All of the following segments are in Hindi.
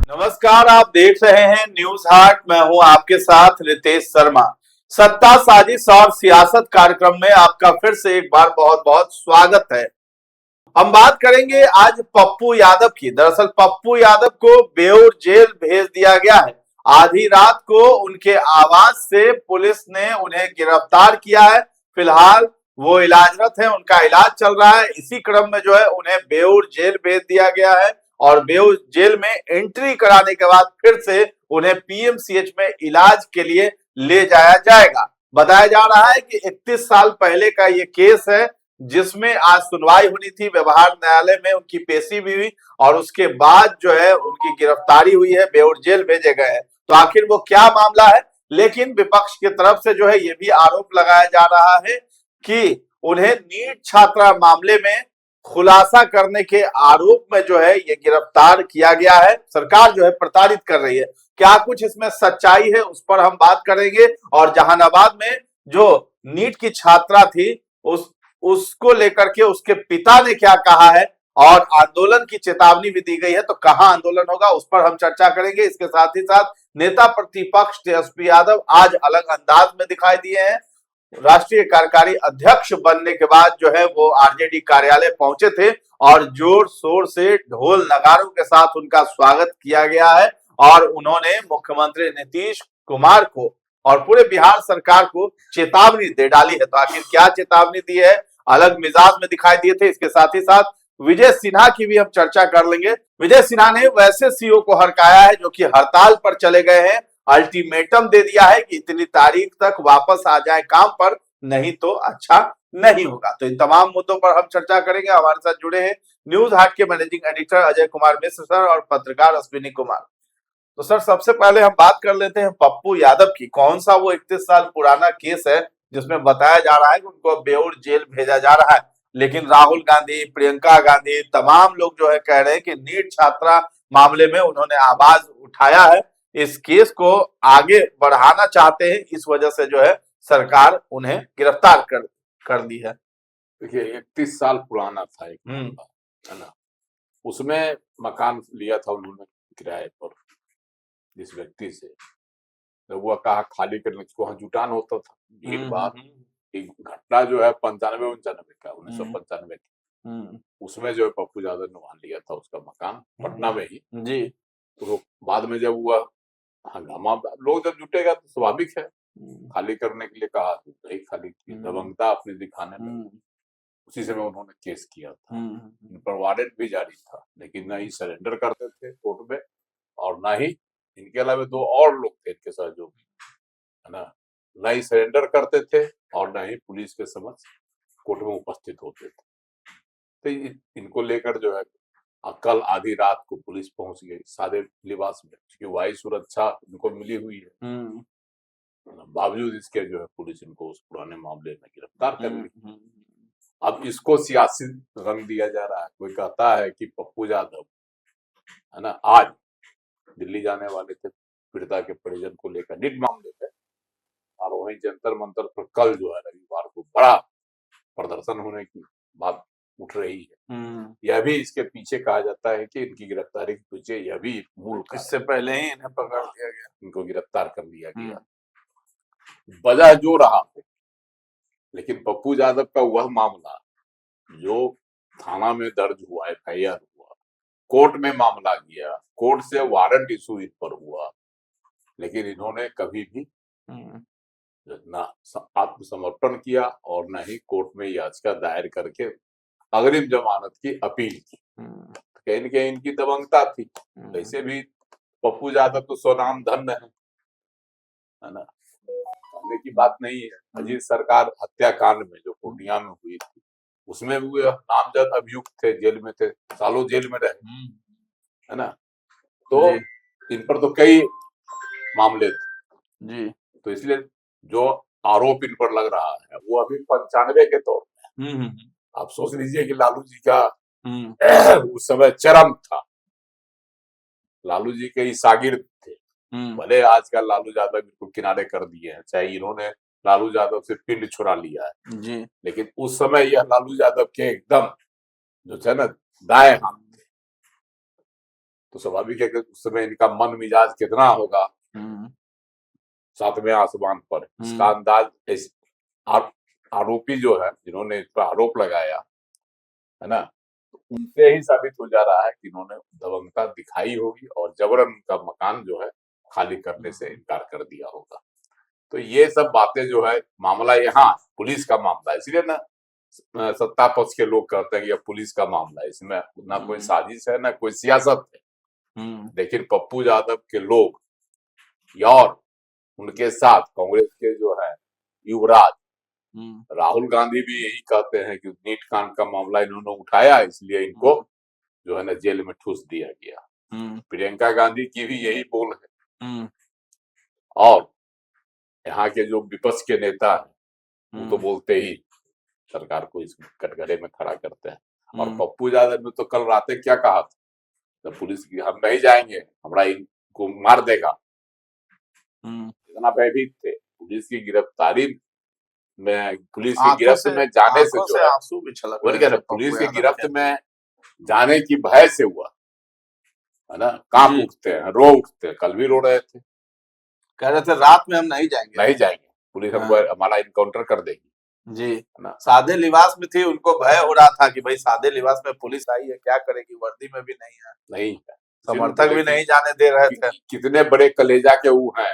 नमस्कार, आप देख रहे हैं न्यूज हाट। मैं हूं आपके साथ रितेश शर्मा। सत्ता साजिश और सियासत कार्यक्रम में आपका फिर से एक बार बहुत बहुत स्वागत है। हम बात करेंगे आज पप्पू यादव की। दरअसल पप्पू यादव को बेऊर जेल भेज दिया गया है। आधी रात को उनके आवास से पुलिस ने उन्हें गिरफ्तार किया है। फिलहाल वो इलाजरत है, उनका इलाज चल रहा है। इसी क्रम में जो है उन्हें बेऊर जेल भेज दिया गया है और बेऊर जेल में एंट्री कराने के बाद फिर से उन्हें पीएमसीएच में इलाज के लिए ले जाया जाएगा। बताया जा रहा है कि 31 साल पहले का ये केस है, जिसमें आज सुनवाई होनी थी। व्यवहार न्यायालय में उनकी पेशी भी हुई और उसके बाद जो है उनकी गिरफ्तारी हुई है, बेऊर जेल भेजे गए हैं। तो आखिर वो क्या मामला है? लेकिन विपक्ष की तरफ से जो है ये भी आरोप लगाया जा रहा है कि उन्हें नीट छात्रा मामले में खुलासा करने के आरोप में जो है ये गिरफ्तार किया गया है। सरकार जो है प्रताड़ित कर रही है। क्या कुछ इसमें सच्चाई है, उस पर हम बात करेंगे। और जहानाबाद में जो नीट की छात्रा थी उसको लेकर के उसके पिता ने क्या कहा है और आंदोलन की चेतावनी भी दी गई है, तो कहां आंदोलन होगा उस पर हम चर्चा करेंगे। इसके साथ ही साथ नेता प्रतिपक्ष तेजस्वी यादव आज अलग अंदाज में दिखाई दिए हैं। राष्ट्रीय कार्यकारी अध्यक्ष बनने के बाद जो है वो आरजेडी कार्यालय पहुंचे थे और जोर शोर से ढोल नगारों के साथ उनका स्वागत किया गया है और उन्होंने मुख्यमंत्री नीतीश कुमार को और पूरे बिहार सरकार को चेतावनी दे डाली है। तो आखिर क्या चेतावनी दी है, अलग मिजाज में दिखाई दिए थे। इसके साथ ही साथ विजय सिन्हा की भी हम चर्चा कर लेंगे। विजय सिन्हा ने वैसे सीओ को हड़काया है जो कि हड़ताल पर चले गए हैं। अल्टीमेटम दे दिया है कि इतनी तारीख तक वापस आ जाए काम पर, नहीं तो अच्छा नहीं होगा। तो इन तमाम मुद्दों पर हम चर्चा करेंगे। हमारे साथ जुड़े हैं न्यूज हाट के managing editor Ajay Kumar Mishra sir और पत्रकार अश्विनी कुमार। तो सर, सबसे पहले हम बात कर लेते हैं पप्पू यादव की। कौन सा वो 31 साल पुराना केस है जिसमें बताया जा रहा है कि उनको बेऊर जेल भेजा जा रहा है, लेकिन राहुल गांधी, प्रियंका गांधी, तमाम लोग जो है कह रहे हैं कि नीट छात्रा मामले में उन्होंने आवाज उठाया है, इस केस को आगे बढ़ाना चाहते हैं, इस वजह से जो है सरकार उन्हें गिरफ्तार कर दी है। देखिए 31 साल पुराना था एक मामला, है ना। उसमें मकान लिया था उन्होंने किराए पर जिस व्यक्ति से, तो वो कहा खाली करने को, वहां जुटान होता था भीड़ भाड़। एक घटना जो है 95-99 का 1995 की, उसमें जो है पप्पू यादव ने वहां लिया था उसका मकान पटना में ही जी। तो बाद में जब हुआ हंगामा, लोग जब जुटेगा तो स्वाभाविक है खाली करने के लिए कहा, तो नहीं खाली की, दबंगता अपने दिखाने में। उसी समय उन्होंने केस किया था। इन पर वारंट भी जारी था, लेकिन ना ही सरेंडर करते थे कोर्ट में और ना ही इनके अलावा दो और लोग थे इनके साथ जो भी, है ना, ना ही सरेंडर करते थे और ना ही पुलिस के समक्ष कोर्ट में उपस्थित होते थे। तो इनको लेकर जो है कल आधी रात को पुलिस पहुंच गई सादे लिबास में, क्योंकि वायु सुरक्षा इनको मिली हुई है। बावजूद इसके जो है पुलिस इनको उस पुराने मामले में गिरफ्तार कर ली। अब इसको सियासी रंग दिया जा रहा है। कोई कहता है कि पप्पू यादव, है ना, आज दिल्ली जाने वाले थे पीड़िता के परिजन को लेकर नीट मामले में, और वहीं जंतर मंतर पर कल जो है रविवार को बड़ा प्रदर्शन होने की बात उठ रही है। यह भी इसके पीछे कहा जाता है कि इनकी गिरफ्तारी के पीछे यह भी मूल, इससे पहले ही इन्हें पकड़ लिया गया, इनको गिरफ्तार कर लिया गया। वजह जो रहा, लेकिन पप्पू यादव का वह मामला जो थाना में दर्ज हुआ, एफआईआर हुआ, कोर्ट में मामला गया, कोर्ट से वारंट इशू इन पर हुआ, लेकिन इन्होंने कभी भी ना आत्मसमर्पण किया और न ही कोर्ट में याचिका दायर करके अग्रिम जमानत की अपील की। कहीं न कहीं इनकी दबंगता थी। वैसे भी पप्पू यादव तो स्वनाम धन्य है ना, कहने की बात नहीं है। अजीत सरकार हत्याकांड में जो पूर्णिया में हुई थी, उसमें भी नामजद अभियुक्त थे, जेल में थे, सालों जेल में रहे, है ना। तो इन पर तो कई मामले थे जी। तो इसलिए जो आरोप इन पर लग रहा है वो अभी 95 के तौर में। आप सोच लीजिए कि लालू जी का उस समय चरम था। लालू जी के शागिर्द थे। भले आजकल लालू यादव इनको किनारे कर दिए हैं, चाहे इन्होंने लालू यादव से पिंड छुड़ा लिया है जी, लेकिन उस समय यह लालू यादव के एकदम जो थे ना दाएं हाथ थे। तो स्वाभाविक है कि उस समय इनका मन मिजाज कितना होगा सातवें आसमान पर। इसका अंदाज आरोपी जो है, जिन्होंने इस पर आरोप लगाया है ना, तो उनसे ही साबित हो जा रहा है कि इन्होंने दबंगता दिखाई होगी और जबरन उनका मकान जो है खाली करने से इनकार कर दिया होगा। तो ये सब बातें जो है, मामला यहाँ पुलिस का मामला है, इसलिए ना सत्ता पक्ष के लोग कहते हैं कि यह पुलिस का मामला है, इसमें ना कोई साजिश है ना कोई सियासत है। लेकिन पप्पू यादव के लोग और उनके साथ कांग्रेस के जो है युवराज राहुल गांधी भी यही कहते हैं कि नीट कांड का मामला इन्होंने उठाया, इसलिए इनको जो है ना जेल में ठूस दिया गया। प्रियंका गांधी की भी यही बोल है। और यहाँ के जो विपक्ष के नेता हैं वो तो बोलते ही सरकार को इस कटघरे में खड़ा करते हैं। और पप्पू यादव ने तो कल रात क्या कहा था, तो पुलिस की हम नहीं जाएंगे, हमारा इनको मार देगा, इतना भयभीत थे। पुलिस की गिरफ्तारी में, पुलिस की गिरफ्त में जाने से जो है आंसू भी छलक रहे थे। पुलिस की गिरफ्त में जाने की भय से हुआ है ना, कांप उठते हैं, रो उठते हैं। कल भी रो रहे थे, कह रहे थे रात में हम नहीं जाएंगे, पुलिस हमको हमारा इनकाउंटर कर देगी जी ना। सादे लिबास में थी, उनको भय हो रहा था कि भाई सादे लिबास में पुलिस आई है, क्या करेगी, वर्दी में भी नहीं है, समर्थक भी नहीं जाने दे रहे थे। कितने बड़े कलेजा के वो हैं,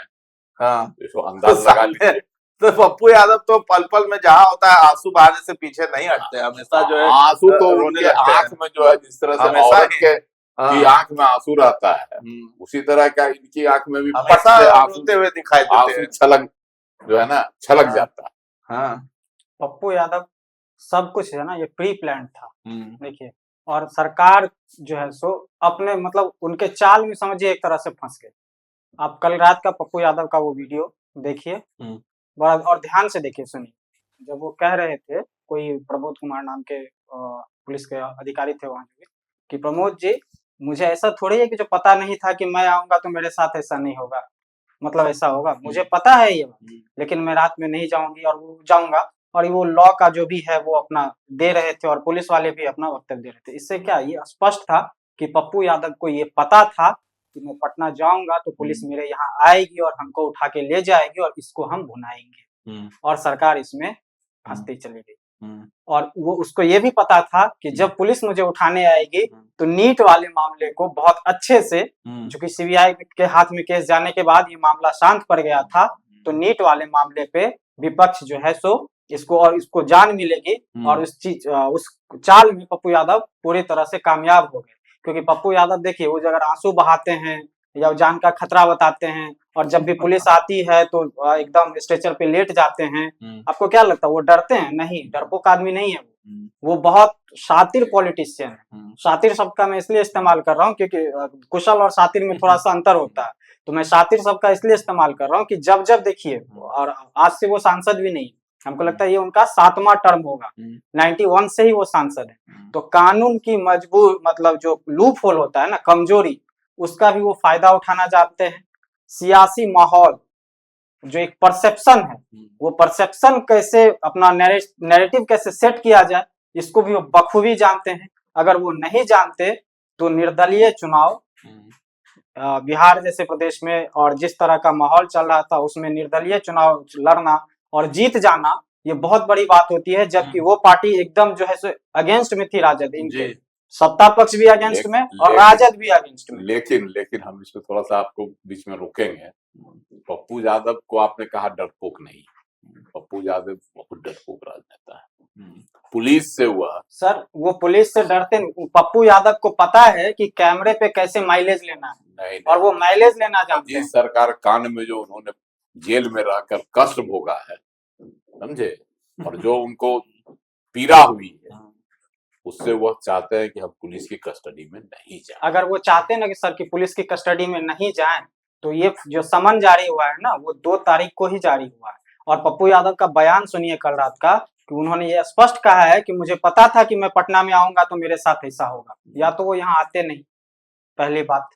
हाँ, इसको अंदाज लगा लीजिए। तो पप्पू यादव तो पल पल में जहाँ होता है आंसू बहाने से पीछे नहीं हटते, हमेशा जो है आंसू तो उनके आंख में जो है, जिस तरह से औरत की आंख में आंसू रहता है, उसी तरह का इनकी आंख में भी आंसू हुए दिखाई देते हैं, छलक जो है ना, छलक जाता है। हाँ, पप्पू यादव सब कुछ है ना, ये प्री प्लान था देखिए। और सरकार जो है सो अपने मतलब उनके चाल में समझिए एक तरह से फंस गए। आप कल रात का पप्पू यादव का वो वीडियो देखिए, बड़ा और ध्यान से देखिए, सुनिए। जब वो कह रहे थे, कोई प्रमोद कुमार नाम के पुलिस के अधिकारी थे वहां कि प्रमोद जी, मुझे ऐसा थोड़ी है कि जो पता नहीं था कि मैं आऊंगा तो मेरे साथ ऐसा नहीं होगा, मतलब ऐसा होगा, मुझे पता है ये, लेकिन मैं रात में नहीं जाऊंगी और वो जाऊंगा। और वो लॉ का जो भी है वो अपना दे रहे थे और पुलिस वाले भी अपना वक्तव्य दे रहे थे। इससे क्या ये स्पष्ट था कि पप्पू यादव को ये पता था कि मैं पटना जाऊंगा तो पुलिस मेरे यहाँ आएगी और हमको उठा के ले जाएगी और इसको हम भुनाएंगे, और सरकार इसमें फंसती चली गई। और वो उसको ये भी पता था कि जब पुलिस मुझे उठाने आएगी तो नीट वाले मामले को बहुत अच्छे से, जो कि सीबीआई के हाथ में केस जाने के बाद ये मामला शांत पड़ गया था, तो नीट वाले मामले पे विपक्ष जो है सो इसको जान मिलेगी और उस चाल में पप्पू यादव पूरी तरह से कामयाब हो गए। क्योंकि पप्पू यादव देखिए, वो अगर आंसू बहाते हैं या जान का खतरा बताते हैं, और जब भी पुलिस आती है तो एकदम स्ट्रेचर पे लेट जाते हैं, आपको क्या लगता है वो डरते हैं? नहीं, डरपोक आदमी नहीं है वो बहुत शातिर पॉलिटिशियन है। शातिर शब्द का मैं इसलिए इस्तेमाल कर रहा हूँ क्योंकि कुशल और शातिर में थोड़ा सा अंतर होता है, तो मैं शातिर शब्द का इसलिए इस्तेमाल कर रहा हूँ कि जब देखिए, और आज से वो सांसद भी नहीं, हमको लगता है ये उनका 7वां टर्म होगा, 91 से ही वो सांसद है। तो कानून की मजबूर मतलब जो लूप होल होता है ना, कमजोरी, उसका भी वो फायदा उठाना चाहते हैं। सियासी माहौल जो एक परसेप्शन है, वो परसेप्शन कैसे अपना नैरेटिव कैसे सेट किया जाए, इसको भी वो बखूबी जानते हैं। अगर वो नहीं जानते तो निर्दलीय चुनाव बिहार जैसे प्रदेश में और जिस तरह का माहौल चल रहा था उसमें निर्दलीय चुनाव लड़ना और जीत जाना ये बहुत बड़ी बात होती है, जबकि वो पार्टी एकदम जो है अगेंस्ट में थी राजद, इनके सत्ता पक्ष भी अगेंस्ट में और राजद भी अगेंस्ट में। लेकिन हम इसमें थोड़ा सा आपको बीच में रोकेंगे। पप्पू यादव को आपने कहा डरपोक नहीं, पप्पू यादव बहुत डरपोक राजनेता है। पुलिस से हुआ सर, वो पुलिस से डरते नहीं। पप्पू यादव को पता है कि कैमरे पे कैसे माइलेज लेना है, नहीं, और वो माइलेज लेना जानते हैं। जिस सरकार कांड में जो उन्होंने जेल में रहकर कष्ट भोगा है, समझे, और जो उनको पीड़ा हुई है, उससे वह चाहते हैं कि हम पुलिस की कस्टडी में नहीं जाएं। अगर वो चाहते हैं ना कि सर की पुलिस की कस्टडी में नहीं जाएं, तो ये जो समन जारी हुआ है ना, वो 2 तारीख को ही जारी हुआ है। और पप्पू यादव का बयान सुनिए कल रात का, कि उन्होंने ये स्पष्ट कहा है कि मुझे पता था कि मैं पटना में आऊंगा तो मेरे साथ ऐसा होगा। या तो वो यहाँ आते नहीं, पहली बात,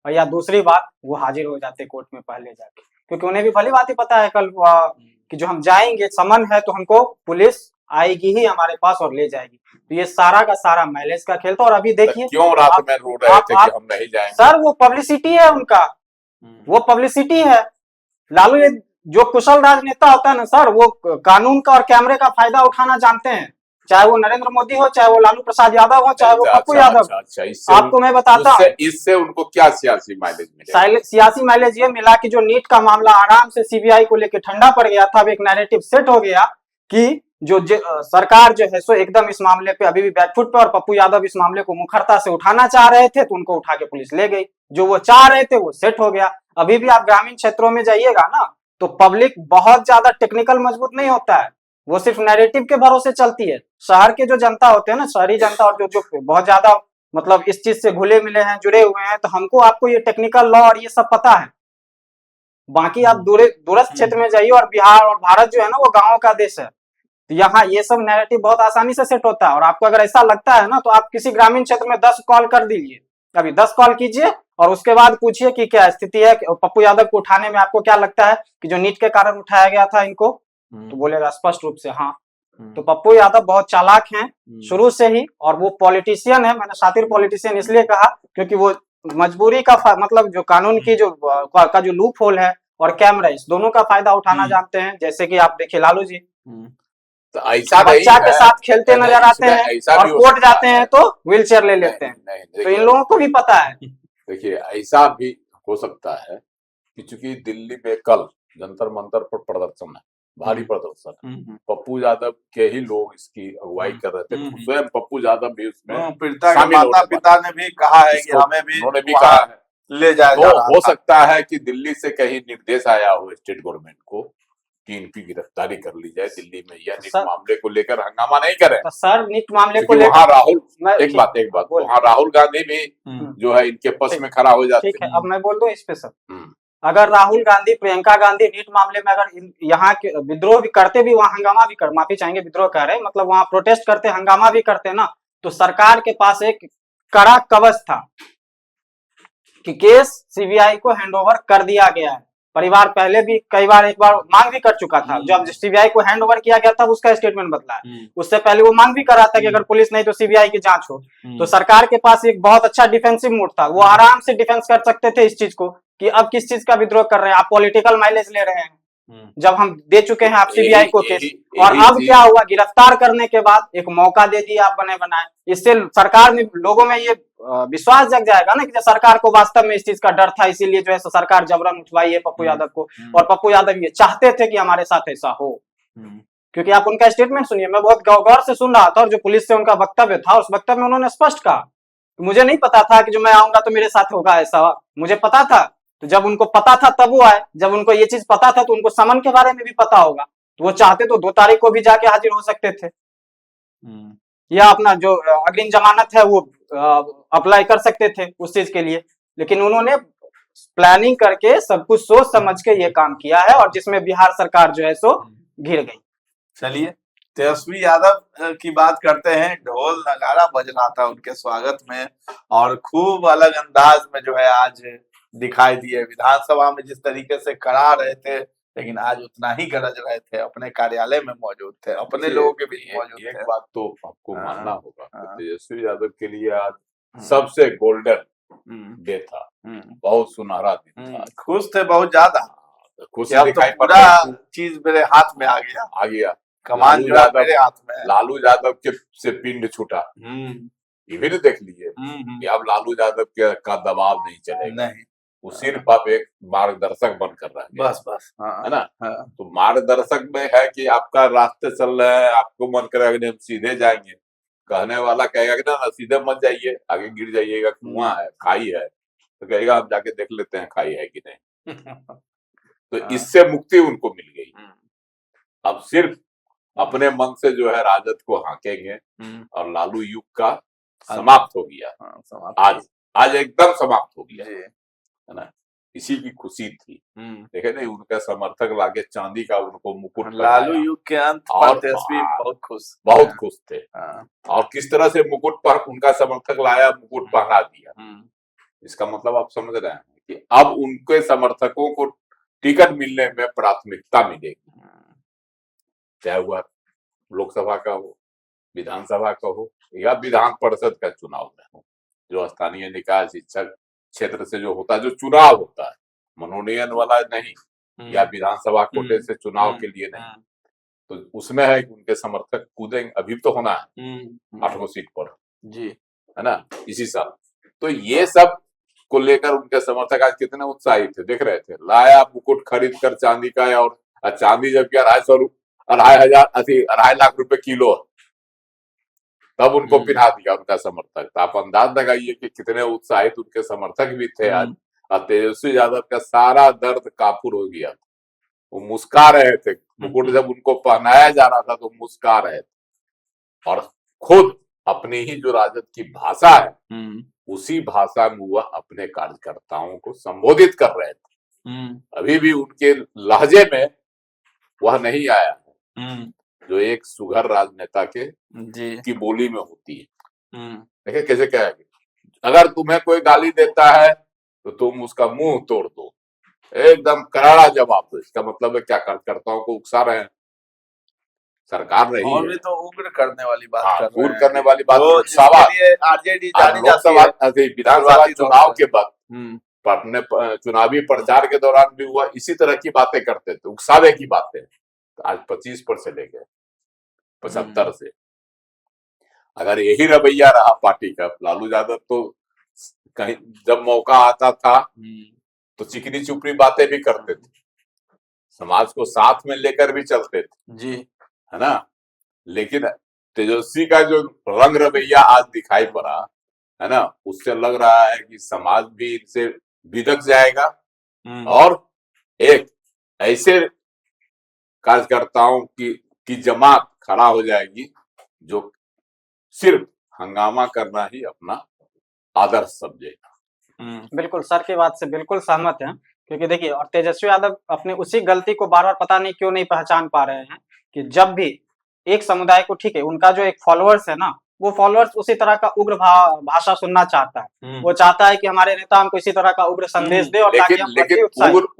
और या दूसरी बात वो हाजिर हो जाते कोर्ट में पहले जाके, क्योंकि उन्हें भी भली बात ही पता है कल कि जो हम जाएंगे, समन है तो हमको पुलिस आएगी ही हमारे पास और ले जाएगी। तो ये सारा का सारा माइलेज का खेल था। और अभी देखिए क्यों रात में रो रहे थे कि हम नहीं जाएंगे? सर वो पब्लिसिटी है उनका, वो पब्लिसिटी है। लालू ये जो कुशल राजनेता होता है ना सर, वो कानून का और कैमरे का फायदा उठाना जानते हैं, चाहे वो नरेंद्र मोदी हो, चाहे वो लालू प्रसाद यादव हो, चाहे वो पप्पू यादव। आपको मैं बताता हूँ इससे उनको क्या सियासी माइलेज मिला? सियासी माइलेज ये मिला कि जो नीट का मामला आराम से सीबीआई को लेकर ठंडा पड़ गया था, अब एक नैरेटिव सेट हो गया कि जो सरकार जो है सो एकदम इस मामले पे अभी भी बैकफुट पे, और पप्पू यादव इस मामले को मुखरता से उठाना चाह रहे थे तो उनको उठा के पुलिस ले गई। जो वो चाह रहे थे वो सेट हो गया। अभी भी आप ग्रामीण क्षेत्रों में जाइएगा ना तो पब्लिक बहुत ज्यादा टेक्निकल मजबूत नहीं होता है, वो सिर्फ नैरेटिव के भरोसे चलती है। शहर के जो जनता होते हैं ना, शहरी जनता, और जो बहुत ज्यादा मतलब इस चीज से घुले मिले हैं, जुड़े हुए हैं, तो हमको आपको ये टेक्निकल लॉ और ये सब पता है। बाकी आप दूरस्थ क्षेत्र में जाइए, और बिहार और भारत जो है ना वो गाँव का देश है, तो यहाँ ये सब नैरेटिव बहुत आसानी से सेट होता है। और आपको अगर ऐसा लगता है ना तो आप किसी ग्रामीण क्षेत्र में 10 कॉल कर दीजिए, अभी 10 कॉल कीजिए और उसके बाद पूछिए कि क्या स्थिति है, पप्पू यादव को उठाने में आपको क्या लगता है कि जो नीट के कारण उठाया गया था इनको, तो बोलेगा स्पष्ट रूप से हाँ। तो पप्पू यादव बहुत चालाक हैं शुरू से ही, और वो पॉलिटिशियन है। मैंने शातिर पॉलिटिशियन इसलिए कहा क्योंकि वो मजबूरी का मतलब जो कानून की जो लूप होल है और कैमरा, इस दोनों का फायदा उठाना जानते हैं। जैसे कि आप देखिए लालू जी तो ऐसा बच्चा के साथ खेलते नजर आते हैं और कोर्ट जाते हैं तो व्हील चेयर ले लेते हैं, तो इन लोगों को भी पता है। देखिए ऐसा भी हो सकता है कि चूंकि दिल्ली में कल जंतर मंतर पर प्रदर्शन है, भारी प्रदर्शन है, पप्पू यादव के ही लोग इसकी अगुवाई कर रहे थे, स्वयं पप्पू यादव भी उसमें पीड़िता के माता पिता ने भी कहा है कि हमें भी उन्होंने भी कहा है ले जाया जा रहा हो सकता है कि दिल्ली से कहीं निर्देश आया हो स्टेट गवर्नमेंट को कि इनकी गिरफ्तारी कर ली जाए दिल्ली में, या नीट मामले को लेकर हंगामा नहीं करें। तो सर नीट मामले को लेकर वहाँ राहुल एक बात वहाँ राहुल गांधी भी जो है इनके पक्ष में खड़ा हो जाते हैं। ठीक है, अब मैं बोल दूं इस पे सर, अगर राहुल गांधी, प्रियंका गांधी नीट मामले में अगर यहाँ के विद्रोह भी करते, भी वहाँ हंगामा भी कर, माफी चाहेंगे विद्रोह कह रहे हैं, मतलब वहाँ प्रोटेस्ट करते, हंगामा भी करते ना, तो सरकार के पास एक कड़ा कवच था कि केस सीबीआई को हैंडओवर कर दिया गया है। परिवार पहले भी कई बार एक बार मांग भी कर चुका था, जब सीबीआई को हैंडओवर किया गया था उसका स्टेटमेंट बदला है, उससे पहले वो मांग भी कर रहा था कि अगर पुलिस नहीं तो सीबीआई की जांच हो। तो सरकार के पास एक बहुत अच्छा डिफेंसिव मोड था, वो आराम से डिफेंस कर सकते थे इस चीज को कि अब किस चीज का विद्रोह कर रहे हैं आप, पॉलिटिकल माइलेज ले रहे हैं, जब हम दे चुके हैं आप सीबीआई को केस। और अब क्या हुआ, गिरफ्तार करने के बाद एक मौका दे दिया आप बने बनाए, इससे सरकार में, लोगों में ये विश्वास जग जाएगा ना कि सरकार को वास्तव में इस चीज का डर था, इसीलिए जो है सरकार जबरन उठवाई है पप्पू यादव को, और पप्पू यादव ये चाहते थे कि हमारे साथ ऐसा हो। क्योंकि आप उनका स्टेटमेंट सुनिए, मैं बहुत गौर से सुन रहा था, और जो पुलिस से उनका वक्तव्य था उस वक्तव्य में उन्होंने स्पष्ट कहा, मुझे नहीं पता था कि जो मैं आऊंगा तो मेरे साथ होगा ऐसा, मुझे पता था। तो जब उनको पता था तब वो आए, जब उनको ये चीज पता था तो उनको समन के बारे में भी पता होगा, तो वो चाहते तो 2 तारीख को भी जाके हाजिर हो सकते थे, या अपना जो अग्रिम जमानत है वो अप्लाई कर सकते थे उस चीज के लिए। लेकिन उन्होंने प्लानिंग करके सब कुछ सोच समझ के ये काम किया है, और जिसमें बिहार सरकार जो है सो घिर गई। चलिए तेजस्वी यादव की बात करते हैं। ढोल नगाड़ा बज रहा था उनके स्वागत में, और खूब अलग अंदाज में जो है आज दिखाई दिए। विधानसभा में जिस तरीके से करा रहे थे, लेकिन आज उतना ही गरज रहे थे, अपने कार्यालय में मौजूद थे, अपने लोगों के बीच मौजूद थे। एक बात तो आपको मानना होगा, तेजस्वी यादव के लिए आज सबसे गोल्डन डे था, बहुत सुनहरा दिन था। खुश थे बहुत ज्यादा, खुश दिखाई पड़ा, चीज मेरे हाथ में आ गया, कमान जो है मेरे हाथ में। लालू यादव के से पिंड छूटा, ये भी देख लीजिए कि अब लालू यादव का दबाव नहीं चलेगा, नहीं, वो सिर्फ आप एक मार्गदर्शक बनकर रह गए, बस है ना। तो मार्गदर्शक में है कि आपका रास्ते चल रहे हैं, आपको मन करेगा हम सीधे जाएंगे, कहने वाला कहेगा कि ना सीधे मत जाइए, आगे गिर जाइएगा, कुआं है, खाई है, तो कहेगा आप जाके देख लेते हैं खाई है कि नहीं। तो इससे मुक्ति उनको मिल गई। अब सिर्फ अपने मन से जो है राजद को हाकेंगे, और लालू युग का समाप्त हो गया, आज एकदम समाप्त हो गया, है ना। इसी की खुशी थी, देखे नहीं, उनका समर्थक लागे चांदी का उनको मुकुट, लालू युग के अंत पर तेजस्वी बहुत खुश थे, और किस तरह से मुकुट पर उनका समर्थक लाया, मुकुट पहना दिया। इसका मतलब आप समझ रहे हैं कि अब उनके समर्थकों को टिकट मिलने में प्राथमिकता मिलेगी, चाहे वह लोकसभा का हो, विधानसभा का हो या विधान परिषद का चुनाव में हो, जो स्थानीय निकाय शिक्षक क्षेत्र से जो होता है, जो चुनाव होता है, मनोनयन वाला नहीं या विधानसभा कोटे से चुनाव के लिए नहीं, तो उसमें है कि उनके समर्थक कूदेंगे, अभी तो होना है 8 सीट पर जी, है ना, इसी साल। तो ये सब को लेकर उनके समर्थक आज कितने उत्साहित थे, देख रहे थे, लाया मुकुट खरीद कर चांदी का, और चांदी जबकि 2.5 लाख रुपए किलो, तब उनको पिन्हा दिया उनका समर्थक। तो आप अंदाज लगाइए कि कितने उत्साहित उनके समर्थक भी थे आज। और तेजस्वी यादव का सारा दर्द काफूर हो गया, वो मुस्का रहे थे, मुकुट जब उनको पहनाया जा रहा था तो मुस्का रहे थे, और खुद अपनी ही जो राजद की भाषा है उसी भाषा में वह अपने कार्यकर्ताओं को संबोधित कर रहे थे। अभी भी उनके लहजे में वह नहीं आया है जो एक सुघर राजनेता के की बोली में होती है। देखिए कैसे कहेंगे, अगर तुम्हें कोई गाली देता है तो तुम उसका मुंह तोड़ दो, एकदम करारा जवाब दो। इसका मतलब है क्या, कार्यकर्ताओं को उकसा रहे हैं, सरकार रही और है भी तो उग्र करने वाली बात कर रहे उग्र हैं। करने वाली बात। तो लोकसभा जिसके लिए आरजेडी जानी जाती है, लोकसभा विधानसभा चुनाव के बाद हम्म, अपने चुनावी प्रचार के दौरान भी हुआ इसी तरह की बातें करते थे, उकसावे की बातें। तो आज 25 पर से लेके 75 से अगर यही रवैया रहा पार्टी का, लालू यादव तो कहीं जब मौका आता था तो चिकनी चुपड़ी बातें भी करते थे, समाज को साथ में लेकर भी चलते थे जी, है ना। लेकिन तेजस्वी का जो रंग रवैया आज दिखाई पड़ा है ना, उससे लग रहा है कि समाज भी इनसे बिदक जाएगा और एक ऐसे कार्यकर्ताओं की जमात खड़ा हो जाएगी जो सिर्फ हंगामा करना ही अपना आदर्श समझेगा। बिल्कुल सर की बात से बिल्कुल सहमत हैं, क्योंकि देखिए, और तेजस्वी यादव अपने उसी गलती को बार बार पता नहीं क्यों नहीं पहचान पा रहे हैं कि जब भी एक समुदाय को, ठीक है, उनका जो एक फॉलोअर्स है ना, वो फॉलोअर्स उसी तरह का उग्र भाषा सुनना चाहता है। वो चाहता है कि हमारे नेता हमको इसी तरह का उग्र संदेश दे, और ताकि हम लेकिन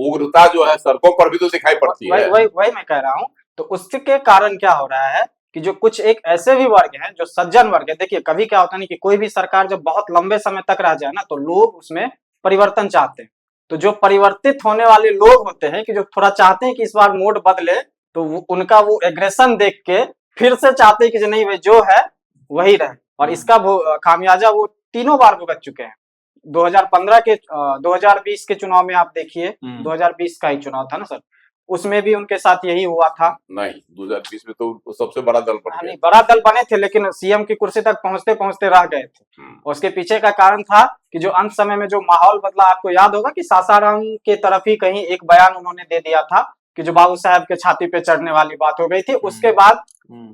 उग्रता जो है सड़कों पर भी तो दिखाई पड़ती है। वही मैं कह रहा हूँ। तो उसके कारण क्या हो रहा है कि जो कुछ एक ऐसे भी वर्ग हैं जो सज्जन वर्ग है, देखिए कभी क्या होता नहीं कि कोई भी सरकार जब बहुत लंबे समय तक रह जाए ना, तो लोग उसमें परिवर्तन चाहते हैं। तो जो परिवर्तित होने वाले लोग होते हैं कि जो थोड़ा चाहते हैं कि इस बार मोड बदले, तो उनका वो एग्रेशन देख के फिर से चाहते हैं कि नहीं भाई जो है वही रहे, और इसका खामियाजा वो तीनों बार भुगत चुके हैं। 2015 के 2020 के चुनाव में आप देखिए, 2020 का ही चुनाव था ना सर, उसमें भी उनके साथ यही हुआ था। नहीं, 2020 में तो सबसे बड़ा दल बन गया। बड़ा दल बने थे, लेकिन सीएम की कुर्सी तक पहुंचते पहुंचते रह गए थे। उसके पीछे का कारण था कि जो अंत समय में जो माहौल बदला, आपको याद होगा कि सासाराम के तरफ ही कहीं एक बयान उन्होंने दे दिया था कि जो बाबू साहब के छाती पे चढ़ने वाली बात हो गई थी। उसके बाद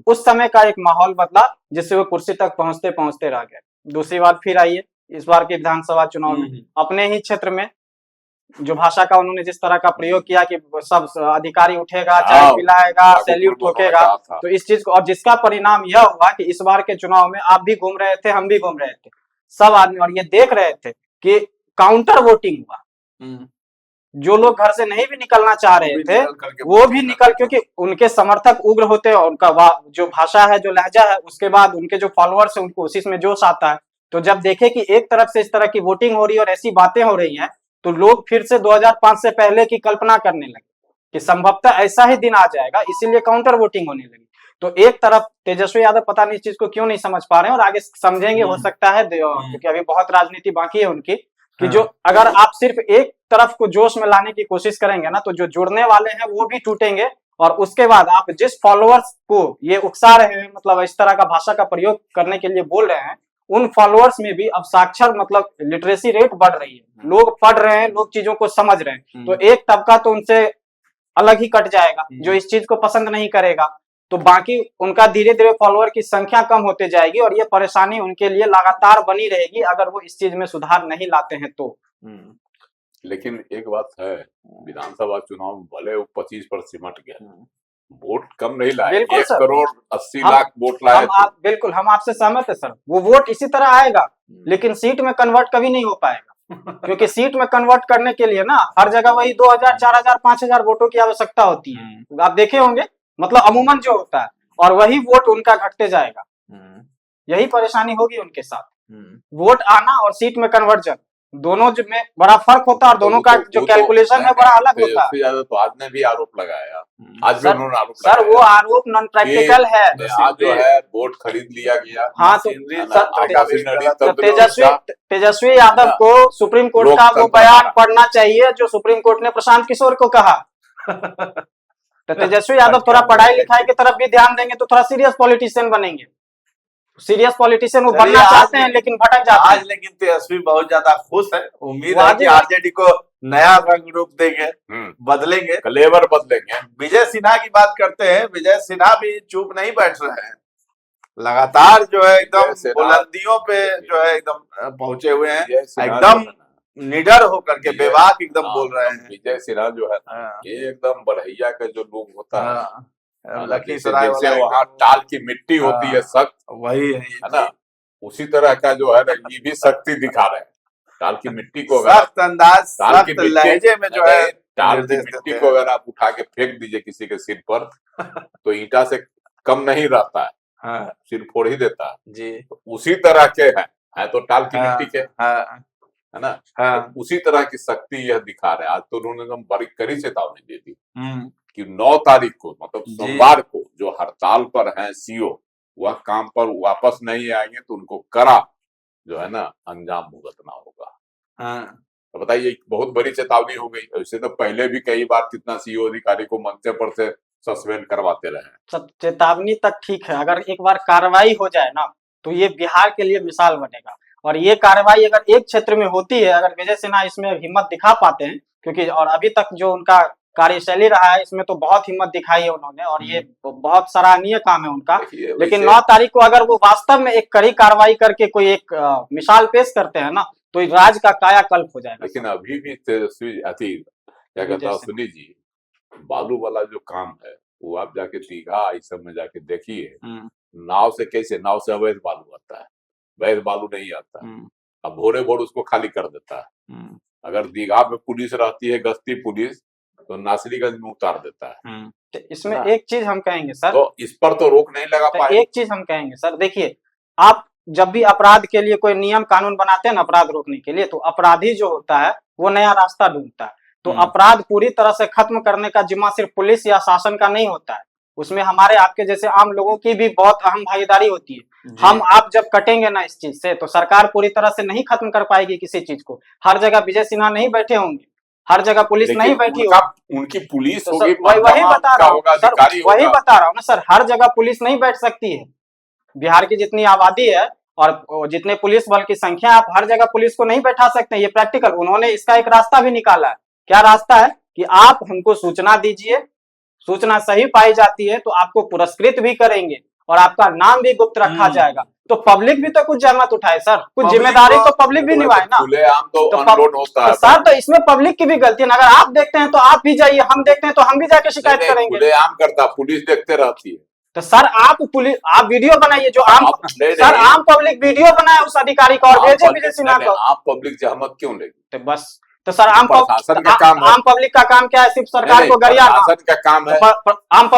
उस समय का एक माहौल बदला जिससे वो कुर्सी तक पहुंचते पहुंचते रह गए। दूसरी बात फिर आइए इस बार के विधानसभा चुनाव में, अपने ही क्षेत्र में जो भाषा का उन्होंने जिस तरह का प्रयोग किया कि सब अधिकारी उठेगा, चाय पिलाएगा, सैल्यूट ठोकेगा, तो इस चीज को, और जिसका परिणाम यह हुआ कि इस बार के चुनाव में आप भी घूम रहे थे, हम भी घूम रहे थे, सब आदमी, और ये देख रहे थे कि काउंटर वोटिंग हुआ। जो लोग घर से नहीं भी निकलना चाह रहे थे वो भी निकल, क्योंकि उनके समर्थक उग्र होते हैं, उनका जो भाषा है, जो लहजा है, उसके बाद उनके जो फॉलोअर्स है उनको उसी में जोश आता है। तो जब देखे कि एक तरफ से इस तरह की वोटिंग हो रही है और ऐसी बातें हो रही हैं, तो लोग फिर से 2005 से पहले की कल्पना करने लगे कि संभवतः ऐसा ही दिन आ जाएगा, इसीलिए काउंटर वोटिंग होने लगी। तो एक तरफ तेजस्वी यादव पता नहीं इस चीज को क्यों नहीं समझ पा रहे हैं, और आगे समझेंगे हो सकता है, क्योंकि अभी बहुत राजनीति बाकी है उनकी, कि जो अगर आप सिर्फ एक तरफ को जोश में लाने की कोशिश करेंगे ना, तो जो जुड़ने वाले हैं वो भी टूटेंगे, और उसके बाद आप जिस फॉलोअर्स को ये उकसा रहे हैं, मतलब इस तरह का भाषा का प्रयोग करने के लिए बोल रहे हैं, उन फॉलोअर्स में भी अब साक्षर, मतलब लिटरेसी रेट बढ़ रही है, लोग पढ़ रहे हैं, लोग चीजों को समझ रहे हैं। तो एक तबका तो उनसे अलग ही कट जाएगा जो इस चीज को पसंद नहीं करेगा, तो बाकी उनका धीरे धीरे फॉलोअर की संख्या कम होते जाएगी, और ये परेशानी उनके लिए लगातार बनी रहेगी अगर वो इस चीज में सुधार नहीं लाते हैं तो। लेकिन एक बात है, विधानसभा चुनाव भले वो 25 पर सिमट गया, वोट कम नहीं लाए, 1,80,00,000 वोट लाए। बिल्कुल हम आपसे सहमत है सर, वो वोट इसी तरह आएगा, लेकिन सीट में कन्वर्ट कभी नहीं हो पाएगा क्योंकि सीट में कन्वर्ट करने के लिए ना हर जगह वही 2,000, 4,000, 5,000 वोटों की आवश्यकता होती है। आप देखे होंगे, मतलब अमूमन जो होता है, और वही वोट उनका घटते जाएगा। यही परेशानी होगी उनके साथ। वोट आना और सीट में कन्वर्जन दोनों में बड़ा फर्क होता है और दोनों का जो कैलकुलेशन है बड़ा अलग होता है। ज्यादा तो आज ने भी आरोप लगाया, आज भी उन्होंने आरोप सर लगाया। वो आरोप नॉन प्रैक्टिकल है। आज जो है वोट खरीद लिया गया। हाँ तो तेजस्वी यादव को सुप्रीम कोर्ट का वो बयान पढ़ना चाहिए जो सुप्रीम कोर्ट ने प्रशांत किशोर को कहा। तो तेजस्वी यादव थोड़ा पढ़ाई लिखाई की तरफ भी ध्यान देंगे तो थोड़ा सीरियस पॉलिटिशियन बनेंगे। सीरियस पॉलिटिशियन वो बनना चाहते हैं लेकिन भटक जाते हैं। आज लेकिन तेजस्वी बहुत ज्यादा खुश है, उम्मीद है कि आरजेडी को नया रंग रूप देंगे, बदलेंगे, कलेवर बदलेंगे। विजय सिन्हा की बात करते हैं, विजय सिन्हा भी चुप नहीं बैठ रहे हैं, लगातार जो है एकदम बुलंदियों पे जो है एकदम पहुंचे हुए हैं, एकदम निडर होकर के बेबाक एकदम बोल रहे हैं। विजय सिन्हा जो है ये एकदम बढ़ैया का जो लूक होता है, लखीसराय वहाँ टाल की मिट्टी होती है सख्त, वही है ना, उसी तरह का जो है ये भी शक्ति दिखा रहे हैं। टाल की मिट्टी को सख्त अंदाज, सख्त लहजे में जो है टाल की मिट्टी को अगर आप उठा के फेंक दीजिए किसी के सिर पर तो ईंटा से कम नहीं रहता है, हाँ, सिर फोड़ ही देता है जी। तो उसी तरह के है तो टाल की मिट्टी के, है ना, तो उसी तरह की शक्ति यह दिखा रहे हैं। आज तो उन्होंने एकदम बड़ी कड़ी चेतावनी दे दी कि 9 तारीख को मतलब सोमवार को जो हड़ताल पर हैं सीओ वह काम पर वापस नहीं आएंगे तो उनको कड़ा जो है ना अंजाम भुगतना होगा। तो बताइए बहुत बड़ी चेतावनी हो गई। इससे तो पहले भी कई बार कितना सीओ अधिकारी को मंच पर से सस्पेंड करवाते रहे। चेतावनी तक ठीक है, अगर एक बार कार्रवाई हो जाए ना तो ये बिहार के लिए मिसाल बनेगा। और ये कार्रवाई अगर एक क्षेत्र में होती है, अगर विजय सिन्हा इसमें हिम्मत दिखा पाते हैं, क्योंकि और अभी तक जो उनका कार्यशैली रहा है इसमें तो बहुत हिम्मत दिखाई है उन्होंने और ये बहुत सराहनीय काम है उनका। लेकिन 9 तारीख को अगर वो वास्तव में एक कड़ी कार्रवाई करके कोई एक मिसाल पेश करते हैं ना तो राज्य का कायाकल्प हो जाएगा। लेकिन अभी भी तेजस्वी क्या कहता सुनी जी, बालू वाला जो काम है वो आप जाके दीघा इस सब में जाके देखिए, नाव से कैसे, नाव से अवैध बालू आता है, वैध बालू नहीं आता। अब भोरे भोर उसको खाली कर देता है। अगर दीघा में पुलिस रहती है, गश्ती पुलिस, तो नासरीगंज में उतार देता है। तो इसमें एक चीज हम कहेंगे सर, तो इस पर तो रोक नहीं लगा पाए। एक चीज हम कहेंगे सर, देखिए आप जब भी अपराध के लिए कोई नियम कानून बनाते हैं ना अपराध रोकने के लिए, तो अपराधी जो होता है वो नया रास्ता ढूंढता है। तो अपराध पूरी तरह से खत्म करने का जिम्मा सिर्फ पुलिस या शासन का नहीं होता है, उसमें हमारे आपके जैसे आम लोगों की भी बहुत अहम भागीदारी होती है। हम आप जब कटेंगे ना इस चीज से तो सरकार पूरी तरह से नहीं खत्म कर पाएगी किसी चीज को। हर जगह विजय सिन्हा नहीं बैठे होंगे, हर जगह पुलिस नहीं बैठी होगी, उनकी पुलिस तो होगी, वही बता रहा हूँ सर, वही बता रहा हूँ ना सर, हर जगह पुलिस नहीं बैठ सकती है। बिहार की जितनी आबादी है और जितने पुलिस बल की संख्या, आप हर जगह पुलिस को नहीं बैठा सकते, ये प्रैक्टिकल। उन्होंने इसका एक रास्ता भी निकाला है। क्या रास्ता है कि आप हमको सूचना दीजिए, सूचना सही पाई जाती है तो आपको पुरस्कृत भी करेंगे और आपका नाम भी गुप्त रखा जाएगा। तो पब्लिक भी तो कुछ जहमत उठाए सर, कुछ जिम्मेदारी तो पब्लिक भी निभाए ना। खुलेआम तो अनलोड होता है सर, तो इसमें पब्लिक की भी गलती है। अगर आप देखते हैं तो आप भी जाइए, हम देखते हैं तो हम भी जाके शिकायत करेंगे। खुलेआम करता, पुलिस देखते रहती है। तो सर आप वीडियो बनाइए, जो आम सर आम पब्लिक वीडियो बनाए उस अधिकारी का और भेजे विजय सिन्हा को। आप पब्लिक जहमत क्यों लेगी? तो बस, तो सर आम पब्लिक का काम क्या है? सिर्फ सरकार को गरियाना प्रशासन का काम है। आम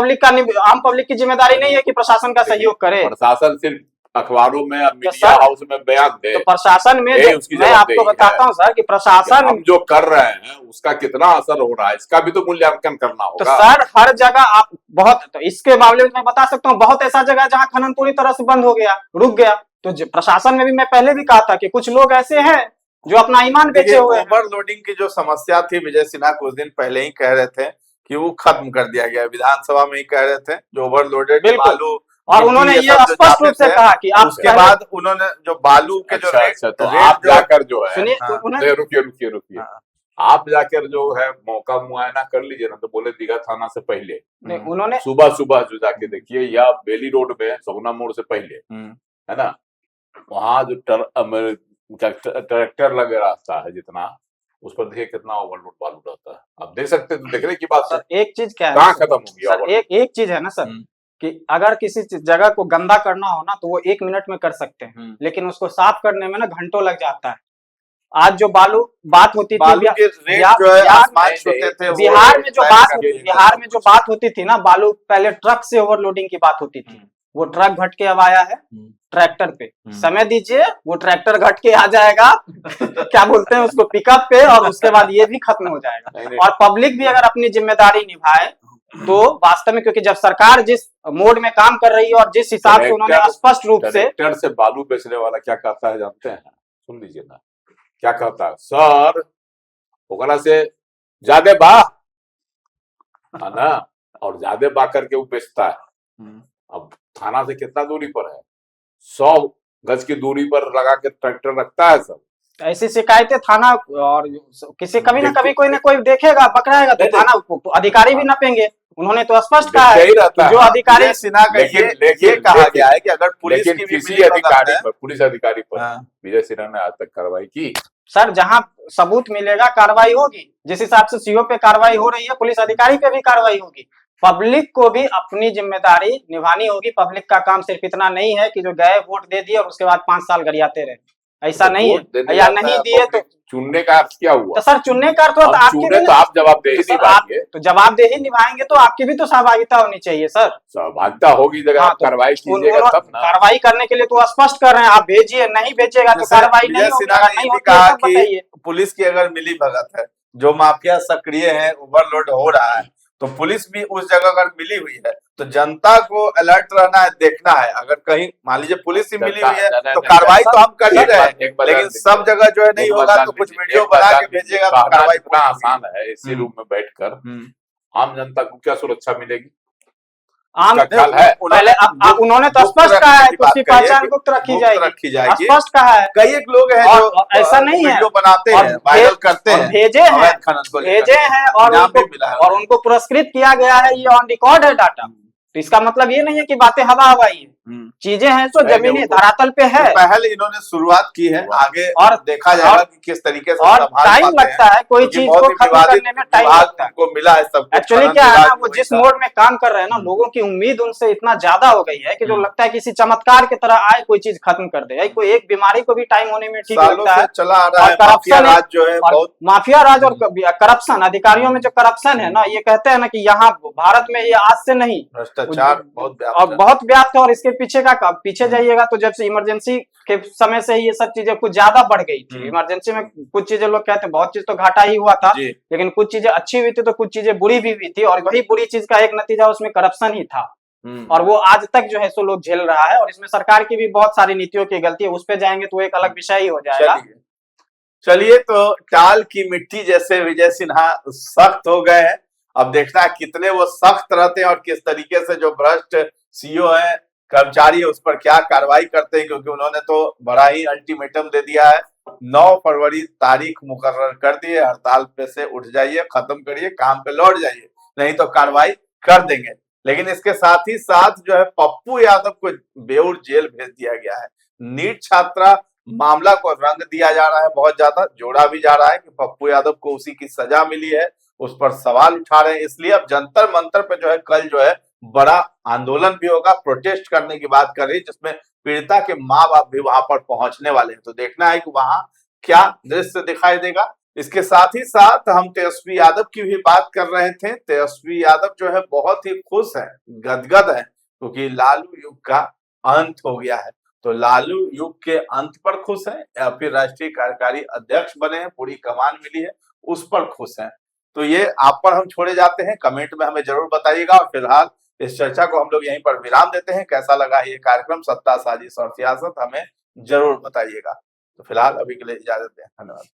पब्लिक की जिम्मेदारी नहीं है कि प्रशासन का सहयोग करे। प्रशासन सिर्फ अखबारों में, मीडिया हाउस में बयान दे। तो प्रशासन में मैं आपको बताता हूँ सर कि प्रशासन हम जो कर रहे हैं उसका कितना असर हो रहा है, इसका भी तो मूल्यांकन करना होगा। तो सर हर जगह आप बहुत, तो इसके बावजूद मैं बता सकता हूँ बहुत ऐसा जगह जहाँ खनन पूरी तरह से बंद हो गया, रुक गया। तो प्रशासन में भी मैं पहले भी कहा था कि कुछ लोग ऐसे हैं जो अपना ईमान बेचे हुए हैं। ओवरलोडिंग की जो समस्या थी, विजय सिन्हा कुछ दिन पहले ही कह रहे थे कि वो खत्म कर दिया गया, विधानसभा में ही कह रहे थे, जो ओवरलोडेड बालू। और उन्होंने ये स्पष्ट रूप से कहा कि आप उसके बाद उन्होंने जो बालू के जो रेट, तो आप जाकर जो है, सुनिए रुकिए आप जाकर जो है मौका मुआयना कर लीजिए ना। तो बोले दीघा थाना से पहले उन्होंने सुबह जो जाके देखिए, या बेली रोड में सगुना मोड़ से पहले, है ना, वहाँ जो ट्रैक्टर लगे रास्ता है जितना, उस पर देखिए कितना ओवरलोड बालू रहता है। आप देख सकते हैं, तो देखने की बात सर। एक चीज क्या है, कहाँ खत्म हो गया सर, एक चीज है ना सर कि अगर किसी जगह को गंदा करना हो ना तो वो 1 मिनट में कर सकते हैं, लेकिन उसको साफ करने में ना घंटों लग जाता है। आज जो बालू बात होती थी बालू के रेट जो है आसमान छूते थे, वो बिहार में जो बात तय बिहार में जो बात होती थी ना, बालू पहले ट्रक से ओवरलोडिंग की बात होती थी, वो ट्रक घट के अब आया है ट्रैक्टर पे। समय दीजिए, वो ट्रैक्टर घट के आ जाएगा क्या बोलते हैं उसको, पिकअप पे, और उसके बाद ये भी खत्म हो जाएगा। और पब्लिक भी अगर अपनी जिम्मेदारी निभाए तो वास्तव में, क्योंकि जब सरकार जिस मोड में काम कर रही है और जिस हिसाब से उन्होंने स्पष्ट रूप से ट्रैक्टर से बालू बेचने वाला क्या कहता है जानते हैं? सुन लीजिए ना, क्या कहता है, सर ओकरा से ज्यादा बा है ना, और ज्यादा बा करके वो बेचता है। अब थाना से कितना दूरी पर है? 100 गज की दूरी पर लगा के ट्रैक्टर रखता है सब। ऐसी शिकायतें थाना और किसी कभी ना कभी कोई ना कोई देखेगा, पकड़ाएगा तो थाना अधिकारी भी नपेंगे। उन्होंने तो स्पष्ट कहा है कि जो अधिकारी सिन्हा का ये कहा गया है कि अगर पुलिस की किसी अधिकारी पर, पुलिस अधिकारी पर विजय सिन्हा ने आज तक कार्रवाई की? सर, जहां सबूत मिलेगा कार्रवाई होगी। जिस हिसाब से सीओ पे कार्रवाई हो रही है, पुलिस अधिकारी पे भी कार्रवाई होगी। पब्लिक को भी अपनी जिम्मेदारी निभानी होगी। पब्लिक का काम सिर्फ इतना नहीं है कि जो गए वोट दे दिए और उसके बाद 5 साल गरियाते रहे, ऐसा नहीं है। या नहीं दिए तो चुनने का अर्थ क्या हुआ? तो सर, चुनने का अर्थ तो आप जवाबदेही निभाएंगे, तो जवाबदेही निभाएंगे तो आपकी भी तो सहभागिता होनी चाहिए सर। सहभागिता होगी जगह आप कार्रवाई कीजिएगा तब ना। कार्रवाई करने के लिए तो स्पष्ट कर रहे हैं, आप भेजिए, नहीं भेजिएगा तो कार्रवाई नहीं होगी। कहा कि पुलिस की अगर मिली भगत है, जो माफिया सक्रिय है, ओवरलोड हो रहा है, तो पुलिस भी उस जगह अगर मिली हुई है तो जनता को अलर्ट रहना है, देखना है। अगर कहीं मान लीजिए पुलिस ही मिली हुई है तो कार्रवाई तो हम कर ही रहे हैं, लेकिन सब जगह जो है नहीं होगा तो कुछ वीडियो बना के भेजिएगा तो कार्रवाई इतना आसान है। इसी रूम में बैठकर आम जनता को क्या सुरक्षा मिलेगी? आम है पहले उन्होंने तो स्पष्ट कहा है कि उसकी पहचान गुप्त रखी जाएगी, स्पष्ट कहा है। कई एक लोग हैं जो ऐसा नहीं है, बनाते हैं, वायरल करते हैं, भेजे हैं और उनको पुरस्कृत किया गया है। ये ऑन रिकॉर्ड है डाटा। तो इसका मतलब ये नहीं है कि बातें हवा हवाई है, चीजें हैं जो जमीनी धरातल पे है। पहले इन्होंने शुरुआत की है, आगे और देखा जाएगा कि किस तरीके से और टाइम लगता है, कोई चीज को खत्म करने में टाइम लगता है। को मिला है सब। एक्चुअली क्या है ना, वो जिस मोड में काम कर रहे हैं ना, लोगों की उम्मीद उनसे इतना ज्यादा हो गई है कि जो लगता है किसी चमत्कार की तरह आए, कोई चीज खत्म कर दे। कोई एक बीमारी को भी टाइम होने में ठीक लगता है। चला आ रहा है करप्शन राज जो है, माफिया राज और करप्शन, अधिकारियों में जो करप्शन है ना, ये कहते हैं ना कि यहाँ भारत में ये आज से नहीं, भ्रष्टाचार बहुत व्याप्त है। और इसके पीछे जाइएगा तो जब से इमरजेंसी के समय से ही ये सब चीजें कुछ ज्यादा बढ़ गई थी। इमरजेंसी में कुछ चीजें लोग कहते हैं बहुत चीज तो घाटा ही हुआ था, लेकिन कुछ चीजें अच्छी हुई थी तो कुछ चीजें बुरी भी हुई थी, और वही बुरी चीज का एक नतीजा उसमें करप्शन ही था। और वो आज तक जो है सो लोग झेल रहा है। और इसमें सरकार की भी बहुत सारी नीतियों की गलती है, उस पर जाएंगे तो एक अलग विषय ही हो जाएगा। चलिए, तो टाल की मिट्टी जैसे विजय सिन्हा सख्त हो गए हैं। अब देखना है कितने वो सख्त रहते हैं और किस तरीके से जो भ्रष्ट सीईओ है, कर्मचारी है, उस पर क्या कार्रवाई करते हैं, क्योंकि उन्होंने तो बड़ा ही अल्टीमेटम दे दिया है। 9 फरवरी तारीख मुकर्रर कर दी है, हड़ताल पे से उठ जाइए, खत्म करिए, काम पे लौट जाइए, नहीं तो कार्रवाई कर देंगे। लेकिन इसके साथ ही साथ जो है पप्पू यादव को बेऊर जेल भेज दिया गया है। नीट छात्रा मामला को रंग दिया जा रहा है, बहुत ज्यादा जोड़ा भी जा रहा है कि पप्पू यादव को उसी की सजा मिली है, उस पर सवाल उठा रहे हैं। इसलिए अब जंतर मंतर पे जो है कल जो है बड़ा आंदोलन भी होगा, प्रोटेस्ट करने की बात कर रही है, जिसमें पीड़िता के माँ बाप भी वहां पर पहुंचने वाले हैं। तो देखना है कि वहां क्या दृश्य दिखाई देगा। इसके साथ ही साथ हम तेजस्वी यादव की भी बात कर रहे थे। तेजस्वी यादव जो है बहुत ही खुश है, गदगद है, क्योंकि लालू युग का अंत हो गया है। तो लालू युग के अंत पर खुश है या फिर राष्ट्रीय कार्यकारी अध्यक्ष बने हैं, पूरी कमान मिली है, उस पर खुश है। तो ये आप पर हम छोड़े जाते हैं, कमेंट में हमें जरूर बताइएगा। और फिलहाल इस चर्चा को हम लोग यहीं पर विराम देते हैं। कैसा लगा ये कार्यक्रम सत्ता, साजिश और सियासत, हमें जरूर बताइएगा। तो फिलहाल अभी के लिए इजाजत दें, धन्यवाद।